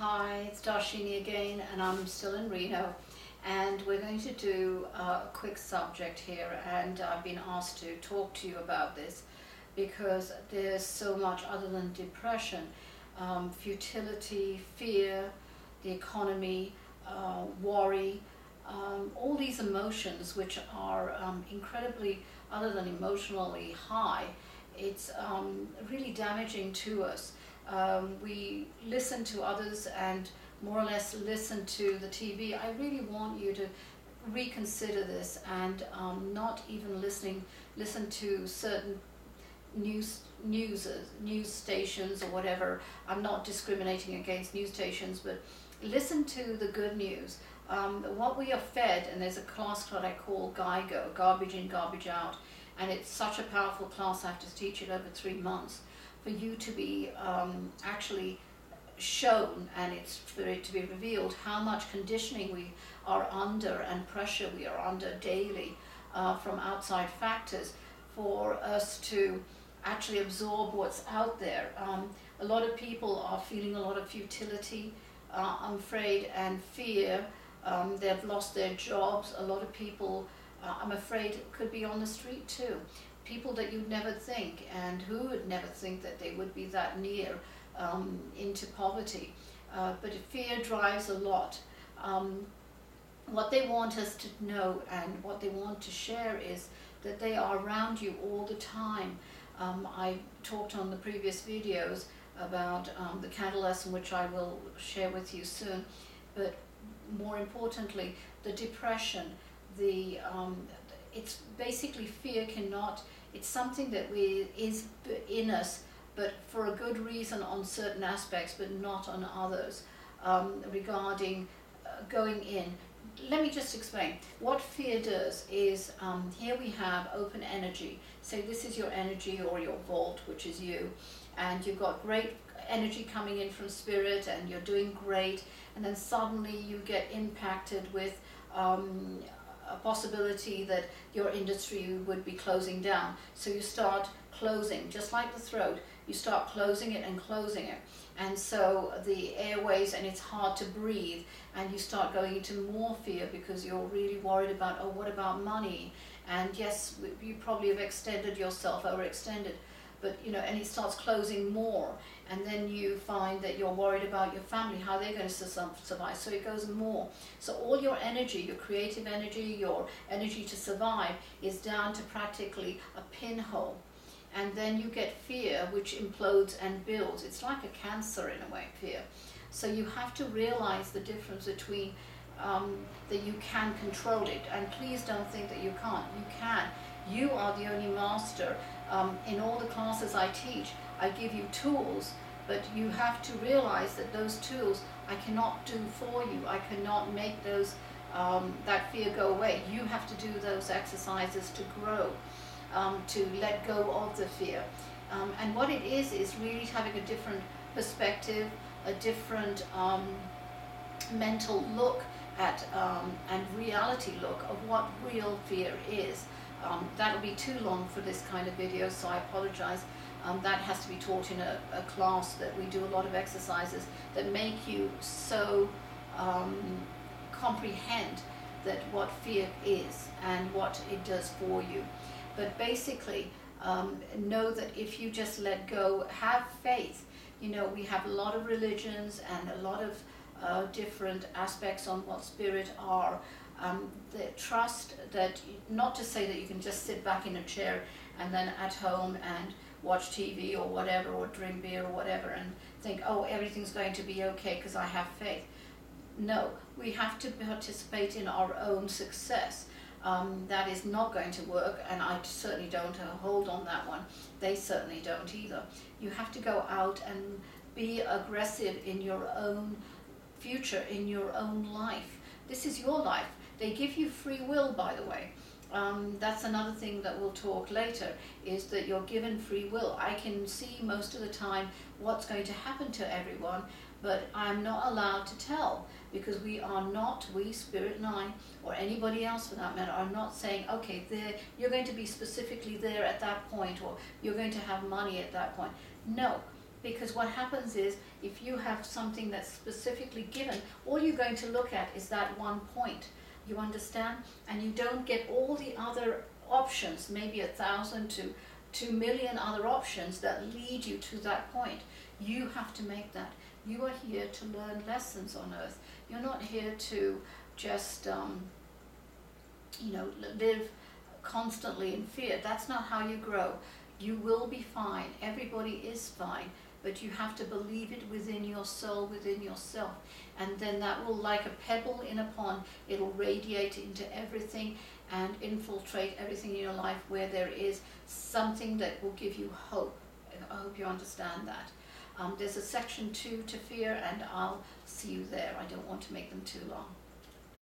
Hi, it's Darshini again, and I'm still in Reno, and we're going to do a quick subject here, and I've been asked to talk to you about this because there's so much other than depression, futility, fear, the economy, worry, all these emotions which are incredibly, other than emotionally high. It's really damaging to us. We listen to others and more or less listen to the TV. I really want you to reconsider this and not even listen to certain news stations or whatever. I'm not discriminating against news stations, but listen to the good news. What we are fed, and there's a class that I call GIGO, garbage in, garbage out, and it's such a powerful class. I have to teach it over 3 months for you to be actually shown, and it's for it to be revealed how much conditioning we are under and pressure we are under daily from outside factors for us to actually absorb what's out there. A lot of people are feeling a lot of futility, I'm afraid, and fear. They've lost their jobs. A lot of people, I'm afraid, could be on the street too. People that you'd never think, and who would never think that they would be that near into poverty. But fear drives a lot. What they want us to know and what they want to share is that they are around you all the time. I talked on the previous videos about the candle lesson, which I will share with you soon, but more importantly, the depression, it's basically fear cannot, it's something that is in us, but for a good reason on certain aspects, but not on others, regarding going in. Let me just explain. What fear does is, here we have open energy. Say this is your energy or your vault, which is you, and you've got great energy coming in from spirit and you're doing great, and then suddenly you get impacted with a possibility that your industry would be closing down. So you start closing, just like the throat, you start closing it and closing it. And so the airways, and it's hard to breathe, and you start going into more fear because you're really worried about, oh, what about money? And yes, you probably have extended yourself, overextended, but and it starts closing more, and then you find that you're worried about your family, how they're going to survive, so it goes more. So all your energy, your creative energy, your energy to survive is down to practically a pinhole. And then you get fear, which implodes and builds. It's like a cancer in a way, fear. So you have to realize the difference between that you can control it, and please don't think that you can't. You can. You are the only master. In all the classes I teach, I give you tools, but you have to realize that those tools I cannot do for you. I cannot make those that fear go away. You have to do those exercises to grow, to let go of the fear. And what it is really having a different perspective, a different mental look at and reality look of what real fear is. That'll be too long for this kind of video, so I apologize. That has to be taught in a class that we do a lot of exercises that make you so comprehend that what fear is and what it does for you. But basically, know that if you just let go, have faith. We have a lot of religions and a lot of different aspects on what spirit are. The trust that, not to say that you can just sit back in a chair and then at home and watch TV or whatever, or drink beer or whatever, and think, oh, everything's going to be okay because I have faith. No, we have to participate in our own success. That is not going to work, and I certainly don't hold on that one. They certainly don't either. You have to go out and be aggressive in your own future, in your own life. This is your life. They give you free will, by the way. That's another thing that we'll talk later, is that you're given free will. I can see most of the time what's going to happen to everyone, but I'm not allowed to tell, because we are not, we, Spirit and I, or anybody else for that matter, are not saying, okay, you're going to be specifically there at that point, or you're going to have money at that point. No, Because what happens is, if you have something that's specifically given, all you're going to look at is that one point. You understand? And you don't get all the other options, maybe 1,000 to 2 million other options that lead you to that point. You have to make that. You are here to learn lessons on earth. You're not here to just, live constantly in fear. That's not how you grow. You will be fine. Everybody is fine. But you have to believe it within your soul, within yourself. And then that will, like a pebble in a pond, it'll radiate into everything and infiltrate everything in your life where there is something that will give you hope. I hope you understand that. There's a section 2 to fear, and I'll see you there. I don't want to make them too long.